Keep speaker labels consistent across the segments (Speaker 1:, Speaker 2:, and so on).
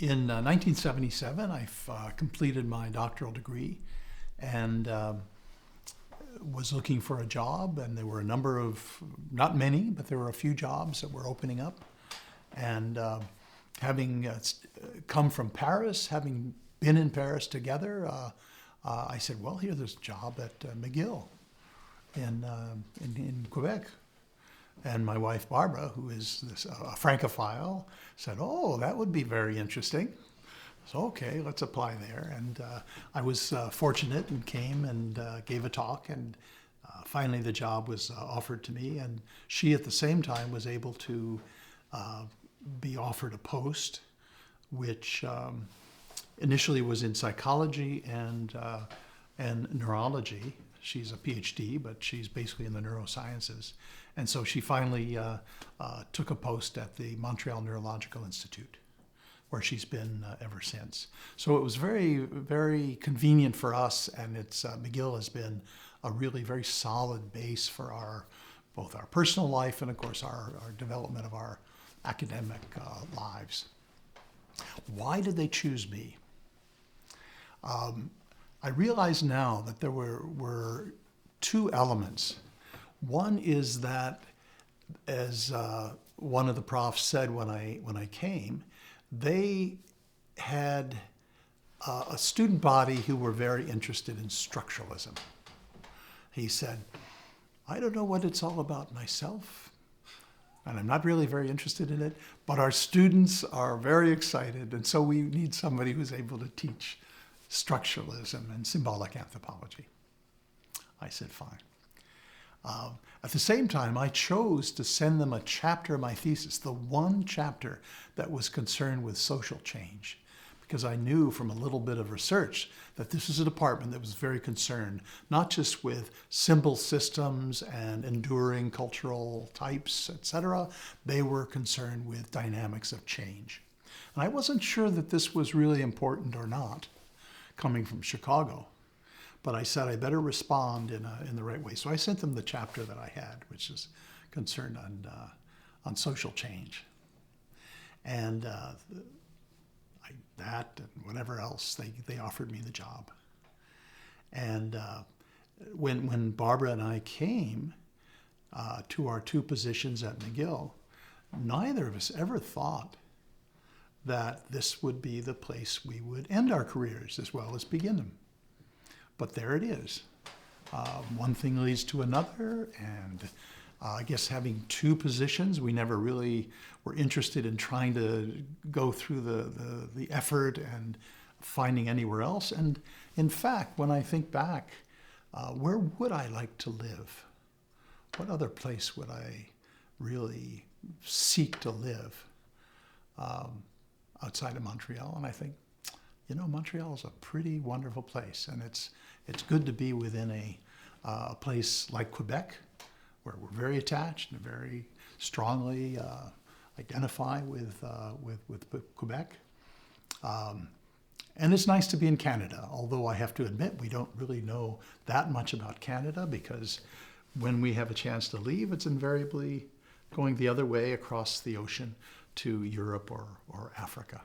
Speaker 1: In 1977, I completed my doctoral degree and was looking for a job, and there were a number of, not many, but there were a few jobs that were opening up. And having come from Paris, having been in Paris together, I said, well, here's this job at McGill in Quebec. And my wife, Barbara, who is a Francophile, said, oh, that would be very interesting. So, okay, let's apply there. And I was fortunate and came and gave a talk. And finally, the job was offered to me. And she, at the same time, was able to be offered a post, which initially was in psychology and neurology. She's a PhD, but she's basically in the neurosciences. And so she finally took a post at the Montreal Neurological Institute, where she's been ever since. So it was very, very convenient for us, and McGill has been a really very solid base for both our personal life and, of course, our development of our academic lives. Why did they choose me? I realize now that there were two elements. One is that, as one of the profs said when I came, they had a student body who were very interested in structuralism. He said, I don't know what it's all about myself, and I'm not really very interested in it, but our students are very excited, and so we need somebody who's able to teach structuralism and symbolic anthropology. I said, fine. At the same time, I chose to send them a chapter of my thesis, the one chapter that was concerned with social change, because I knew from a little bit of research that this is a department that was very concerned, not just with symbol systems and enduring cultural types, etc. They were concerned with dynamics of change. And I wasn't sure that this was really important or not, coming from Chicago. But I said I better respond in the right way. So I sent them the chapter that I had, which is concerned on social change. And that and whatever else, they offered me the job. And when Barbara and I came to our two positions at McGill, neither of us ever thought that this would be the place we would end our careers as well as begin them. But there it is. One thing leads to another, and I guess having two positions, we never really were interested in trying to go through the effort and finding anywhere else. And in fact, when I think back, where would I like to live? What other place would I really seek to live outside of Montreal? And I think, Montreal is a pretty wonderful place, and it's good to be within a place like Quebec, where we're very attached and very strongly identify with Quebec. And it's nice to be in Canada, although I have to admit we don't really know that much about Canada, because when we have a chance to leave, it's invariably going the other way across the ocean to Europe or Africa.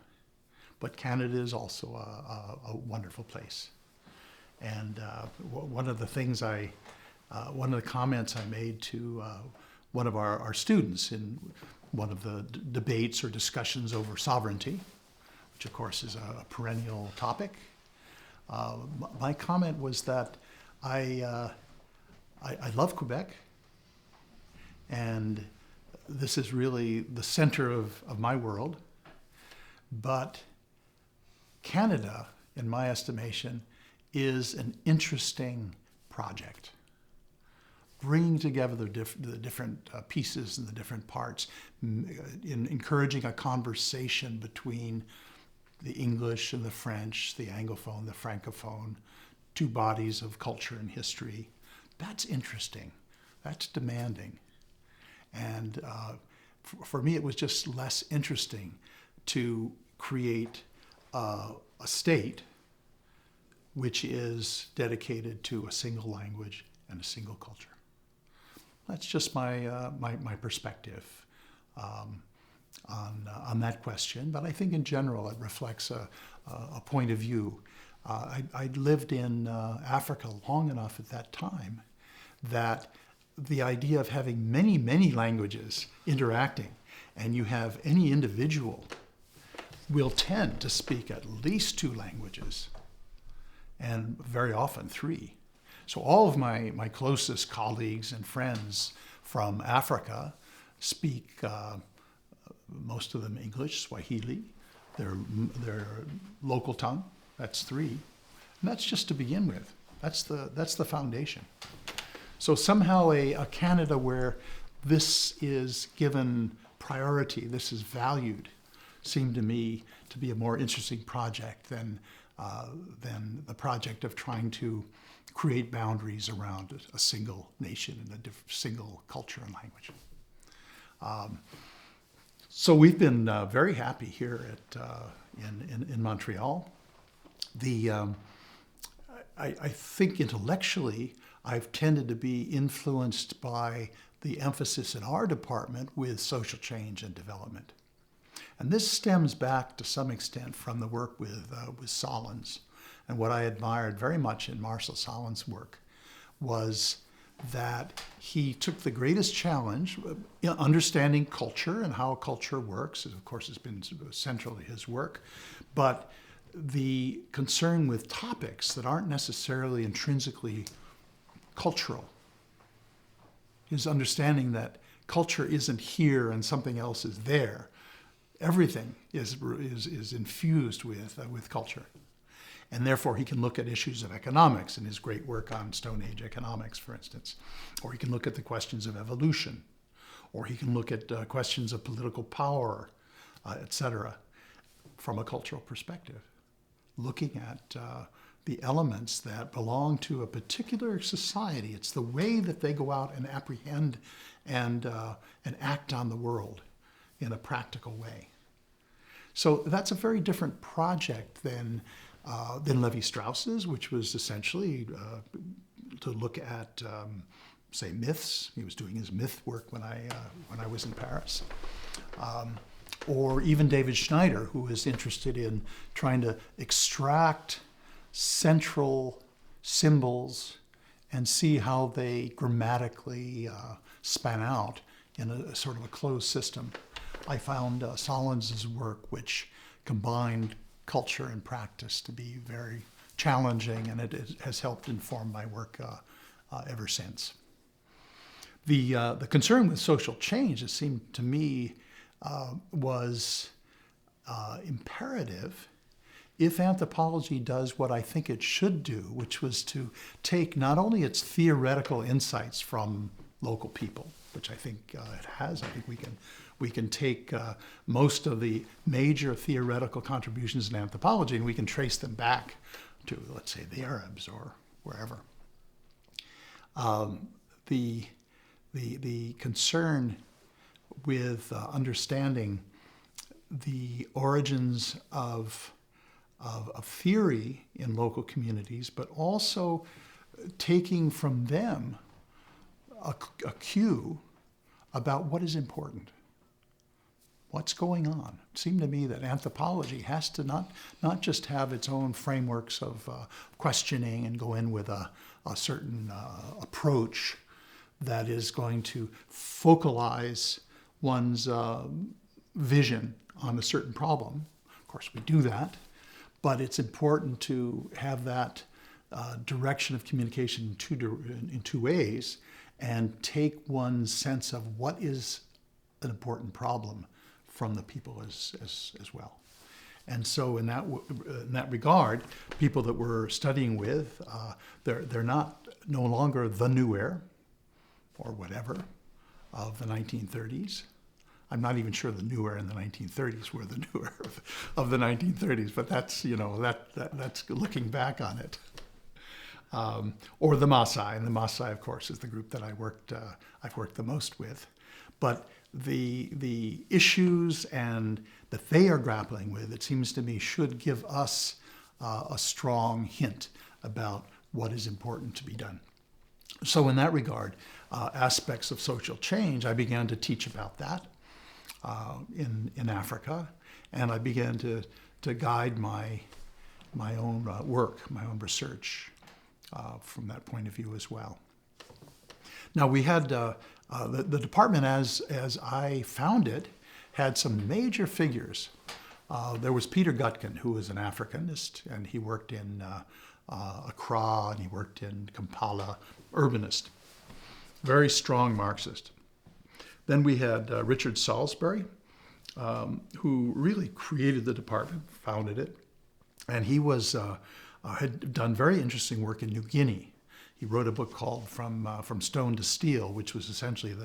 Speaker 1: But Canada is also a wonderful place. And one of the comments I made to one of our students in one of the debates or discussions over sovereignty, which of course is a perennial topic, my comment was that I love Quebec, and this is really the center of my world, but Canada, in my estimation, is an interesting project. Bringing together the different pieces and the different parts, in encouraging a conversation between the English and the French, the Anglophone, the Francophone, two bodies of culture and history. That's interesting. That's demanding. And for me, it was just less interesting to create a state which is dedicated to a single language and a single culture. That's just my perspective. on that question, but I think in general it reflects a point of view. I'd lived in Africa long enough at that time that the idea of having many, many languages interacting, and you have any individual will tend to speak at least 2 languages, and very often 3. So all of my closest colleagues and friends from Africa speak, most of them English, Swahili, their local tongue, that's 3. And that's just to begin with. That's the foundation. So somehow a Canada where this is given priority, this is valued, seemed to me to be a more interesting project than the project of trying to create boundaries around a single nation and a single culture and language. So we've been very happy here in Montreal. I think intellectually I've tended to be influenced by the emphasis in our department with social change and development. And this stems back to some extent from the work with Solons. And what I admired very much in Marcel Solons' work was that he took the greatest challenge, understanding culture and how culture works, of course has been central to his work, but the concern with topics that aren't necessarily intrinsically cultural. His understanding that culture isn't here and something else is there. Everything is infused with culture. And therefore he can look at issues of economics in his great work on Stone Age economics, for instance. Or he can look at the questions of evolution. Or he can look at questions of political power, etc., from a cultural perspective. Looking at the elements that belong to a particular society. It's the way that they go out and apprehend and act on the world in a practical way. So that's a very different project than Lévi-Strauss's, which was essentially to look at, say, myths. He was doing his myth work when I was in Paris. Or even David Schneider, who was interested in trying to extract central symbols and see how they grammatically span out in a sort of a closed system. I found Solons's work, which combined culture and practice, to be very challenging, and it has helped inform my work ever since. The concern with social change, it seemed to me, was imperative if anthropology does what I think it should do, which was to take not only its theoretical insights from local people, which I think it has. I think we can take most of the major theoretical contributions in anthropology and we can trace them back to, let's say, the Arabs or wherever. The concern with understanding the origins of theory in local communities, but also taking from them a cue about what is important, what's going on. It seemed to me that anthropology has to not just have its own frameworks of questioning and go in with a certain approach that is going to focalize one's vision on a certain problem. Of course, we do that, but it's important to have that direction of communication in two ways and take one's sense of what is an important problem from the people as well. And so in that regard, people that we're studying with, they're no longer the new air or whatever of the 1930s. I'm not even sure the new air in the 1930s were the new air of the 1930s, but that's, that's looking back on it. Or the Maasai, and the Maasai, of course, is the group that I've worked the most with. But the issues and that they are grappling with, it seems to me, should give us a strong hint about what is important to be done. So in that regard, aspects of social change, I began to teach about that. in Africa, and I began to guide my own work, my own research from that point of view as well. Now we had the department, as I found it, had some major figures. There was Peter Gutkin, who was an Africanist, and he worked in Accra, and he worked in Kampala, urbanist, very strong Marxist. Then we had Richard Salisbury, who really created the department, founded it, and he was had done very interesting work in New Guinea. He wrote a book called From Stone to Steel, which was essentially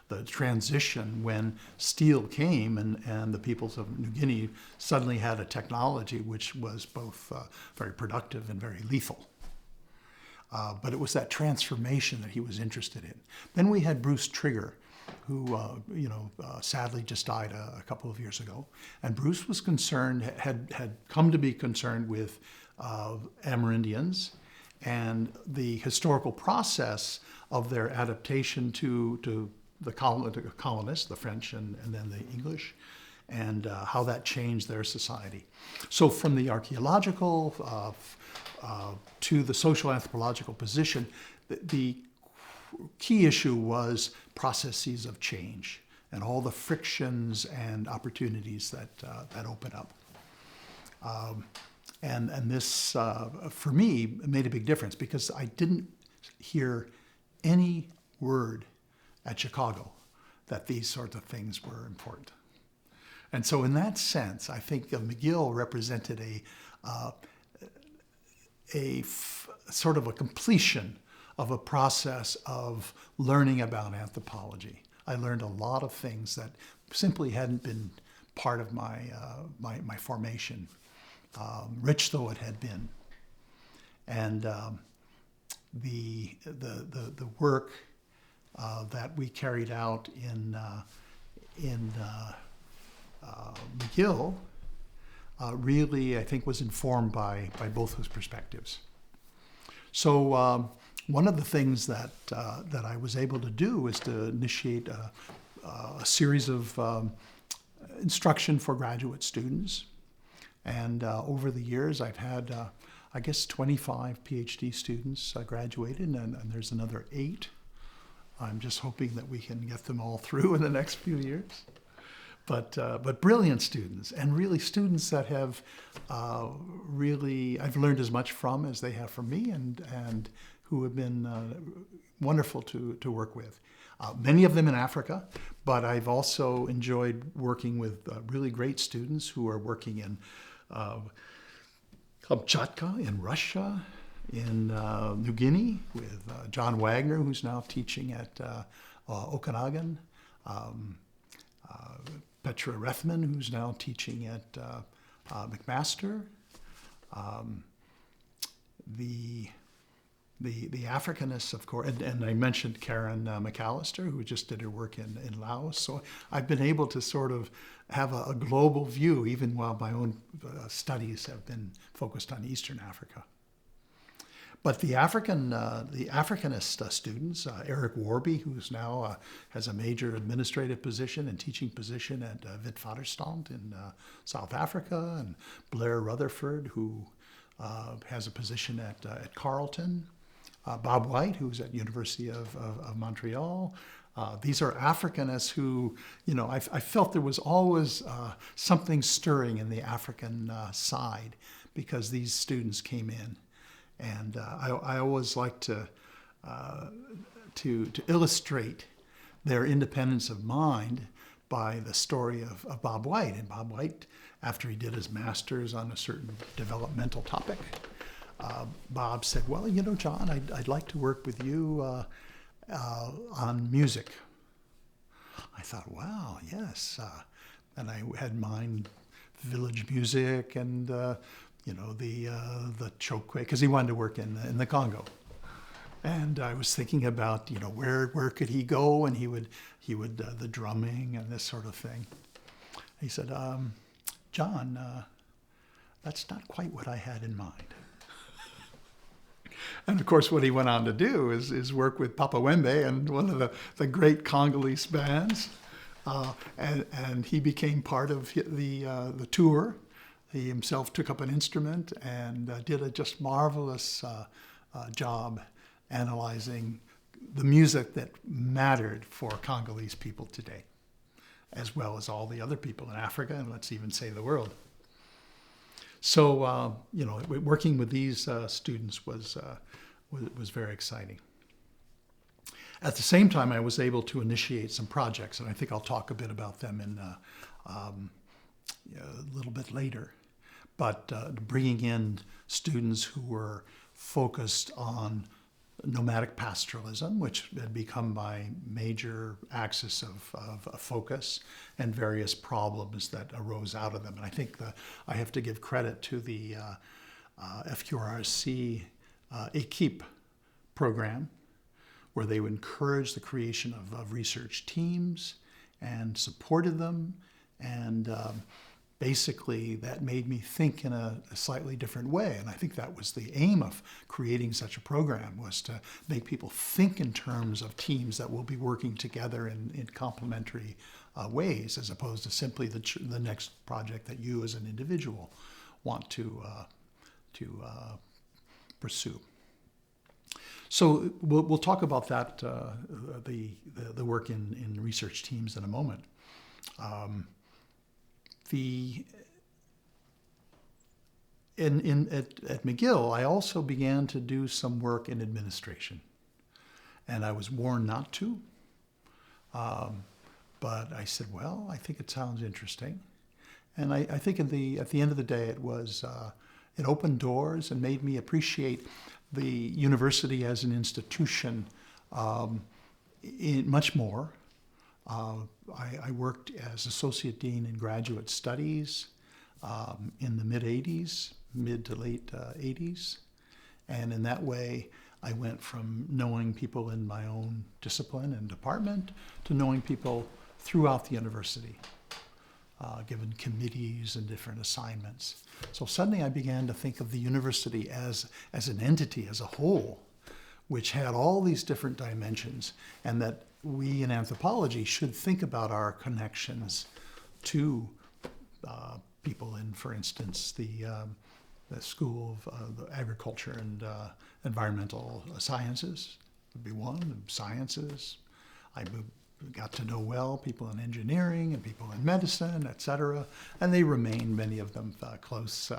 Speaker 1: the transition when steel came and the peoples of New Guinea suddenly had a technology which was both very productive and very lethal. But it was that transformation that he was interested in. Then we had Bruce Trigger, who sadly just died a couple of years ago. And Bruce was concerned, had come to be concerned with Amerindians and the historical process of their adaptation to the colonists, the French and then the English, and how that changed their society. So from the archaeological to the social anthropological position, the key issue was processes of change and all the frictions and opportunities that open up. And this, for me, made a big difference because I didn't hear any word at Chicago that these sorts of things were important. And so in that sense, I think McGill represented a sort of a completion of a process of learning about anthropology. I learned a lot of things that simply hadn't been part of my formation, rich though it had been. And the work that we carried out in McGill really, I think, was informed by both those perspectives. So one of the things that I was able to do was to initiate a series of instruction for graduate students. And over the years, I've had, I guess, 25 PhD students graduated, and there's another 8. I'm just hoping that we can get them all through in the next few years. But brilliant students, and really students that have really, I've learned as much from as they have from me, and who have been wonderful to work with. Many of them in Africa, but I've also enjoyed working with really great students who are working in Kamchatka in Russia, in New Guinea with John Wagner, who's now teaching at Okanagan, Petra Rethman, who's now teaching at McMaster, the Africanists, of course, and I mentioned Karen McAllister, who just did her work in Laos. So I've been able to sort of have a global view, even while my own studies have been focused on Eastern Africa. But the Africanist students, Eric Warby, who's now has a major administrative position and teaching position at Witwatersrand in South Africa, and Blair Rutherford, who has a position at Carleton, Bob White, who's at University of Montreal. These are Africanists who, I felt there was always something stirring in the African side because these students came in. And I always like to illustrate their independence of mind by the story of Bob White. And Bob White, after he did his master's on a certain developmental topic, Bob said, well, John, I'd like to work with you on music. I thought, wow, yes. And I had in mind village music and the chokwe, because he wanted to work in the Congo. And I was thinking about, where could he go? And he would the drumming and this sort of thing. He said, John, that's not quite what I had in mind. And of course, what he went on to do is work with Papa Wembe and one of the great Congolese bands, And he became part of the tour. He himself took up an instrument and did a just marvelous job analyzing the music that mattered for Congolese people today, as well as all the other people in Africa, and let's even say the world. So, working with these students was very exciting. At the same time, I was able to initiate some projects, and I think I'll talk a bit about them in a little bit later. But bringing in students who were focused on nomadic pastoralism, which had become my major axis of focus, and various problems that arose out of them. And I think I have to give credit to the FQRC EQIP program, where they would encourage the creation of research teams and supported them. And basically, that made me think in a slightly different way. And I think that was the aim of creating such a program, was to make people think in terms of teams that will be working together in complementary ways, as opposed to simply the next project that you as an individual want to pursue. So we'll talk about that, the work in research teams in a moment. At McGill, I also began to do some work in administration, and I was warned not to. But I said, well, I think it sounds interesting, and I think at the end of the day, it opened doors and made me appreciate the university as an institution much more. I worked as Associate Dean in Graduate Studies in the mid to late 80s. And in that way, I went from knowing people in my own discipline and department to knowing people throughout the university, given committees and different assignments. So suddenly I began to think of the university as an entity, as a whole, which had all these different dimensions, and that we in anthropology should think about our connections to people in, for instance, the School of Agriculture and Environmental Sciences would be one, sciences. I got to know well people in engineering and people in medicine, et cetera, and they remain, many of them, close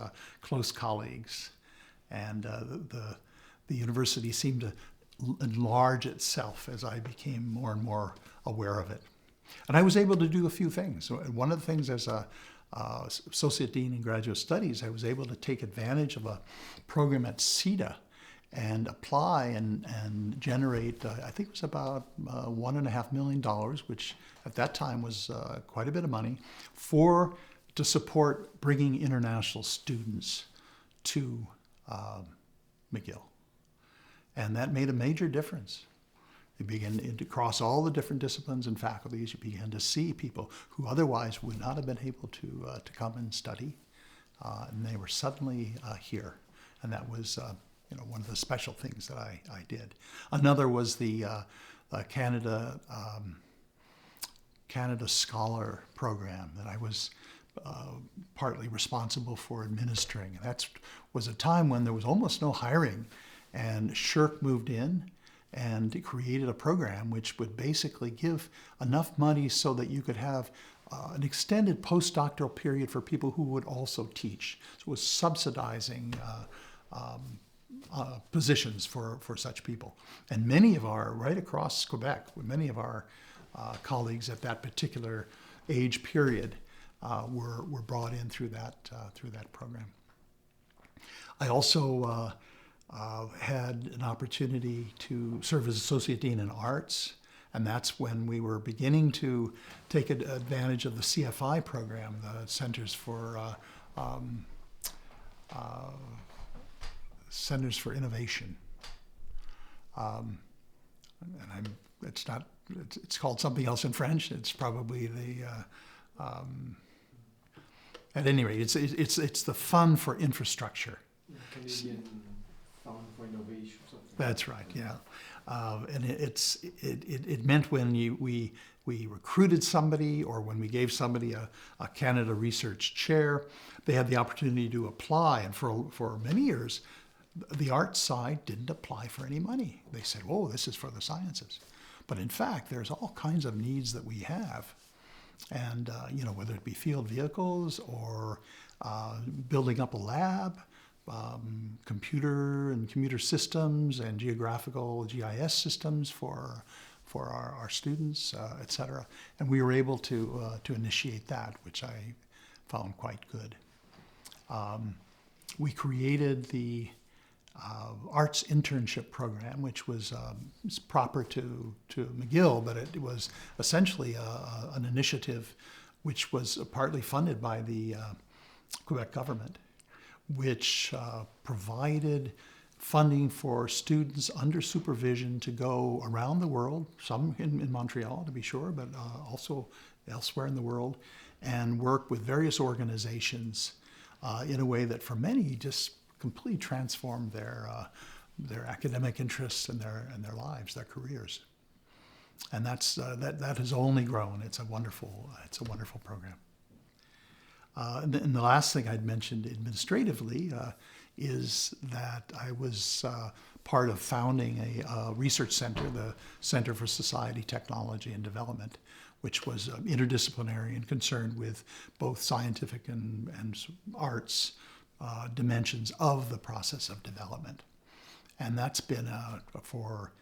Speaker 1: colleagues. And the university seemed to enlarge itself as I became more and more aware of it. And I was able to do a few things. So one of the things as a Associate Dean in Graduate Studies, I was able to take advantage of a program at CETA and apply and generate, I think it was about $1.5 million, which at that time was quite a bit of money, to support bringing international students to McGill. And that made a major difference. You began to cross all the different disciplines and faculties. You began to see people who otherwise would not have been able to come and study, and they were suddenly here. And that was one of the special things that I did. Another was the Canada Scholar Program that I was partly responsible for administering. And that was a time when there was almost no hiring, and Shirk moved in and created a program which would basically give enough money so that you could have an extended postdoctoral period for people who would also teach. So it was subsidizing positions for such people. And right across Quebec, many of our colleagues at that particular age period were brought in through that program. I also had an opportunity to serve as Associate Dean in Arts, and that's when we were beginning to take advantage of the CFI program, the Centers for Innovation. It's called something else in French. It's probably at any rate, it's the Fund for Infrastructure.
Speaker 2: Canadian Fund for Innovation, something.
Speaker 1: That's right, yeah. And it meant when we recruited somebody, or when we gave somebody a Canada Research Chair, they had the opportunity to apply. And for many years, the arts side didn't apply for any money. They said, "Oh, this is for the sciences." But in fact, there's all kinds of needs that we have. And, whether it be field vehicles or building up a lab, computer systems and geographical GIS systems for our students, et cetera. And we were able to initiate that, which I found quite good. We created the arts internship program, which was proper to McGill, but it was essentially an initiative which was partly funded by the Quebec government, which provided funding for students under supervision to go around the world, some in Montreal to be sure, but also elsewhere in the world, and work with various organizations in a way that for many just completely transformed their academic interests and their lives, their careers. And that has only grown. It's a wonderful program. And the last thing I'd mentioned administratively is that I was part of founding a research center, the Center for Society, Technology, and Development, which was interdisciplinary and concerned with both scientific and arts dimensions of the process of development. And that's been for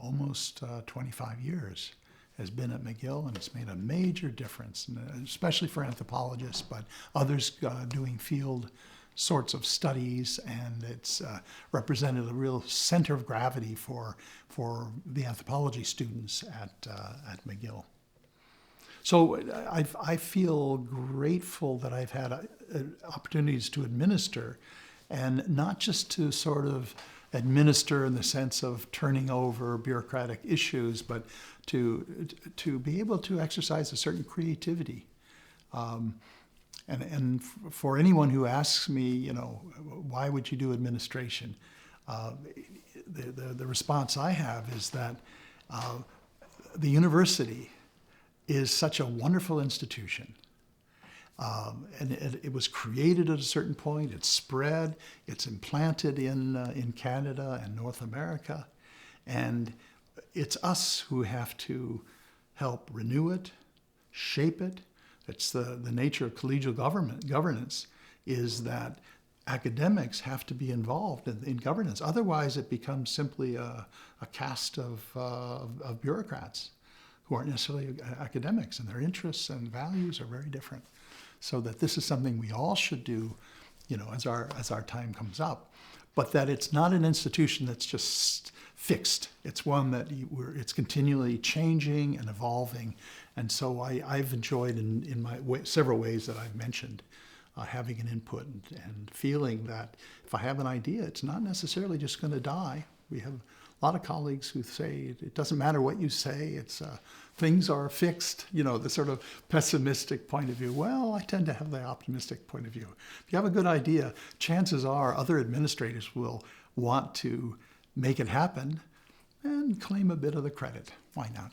Speaker 1: almost 25 years. Has been at McGill, and it's made a major difference, especially for anthropologists, but others doing field sorts of studies, and it's represented a real center of gravity for the anthropology students at McGill. So I feel grateful that I've had opportunities to administer, and not just to sort of administer in the sense of turning over bureaucratic issues, but to be able to exercise a certain creativity. And for anyone who asks me, why would you do administration? The response I have is that the university is such a wonderful institution. And it was created at a certain point. It's spread. It's implanted in Canada and North America, and it's us who have to help renew it, shape it. It's the nature of collegial governance is that academics have to be involved in governance. Otherwise, it becomes simply a cast of bureaucrats who aren't necessarily academics, and their interests and values are very different. So that this is something we all should do, as our time comes up, but that it's not an institution that's just fixed. It's one that it's continually changing and evolving, and so I've enjoyed in my several ways that I've mentioned, having an input and feeling that if I have an idea, it's not necessarily just going to die. We have a lot of colleagues who say it doesn't matter what you say, it's things are fixed, the sort of pessimistic point of view. Well, I tend to have the optimistic point of view. If you have a good idea, chances are other administrators will want to make it happen and claim a bit of the credit. Why not?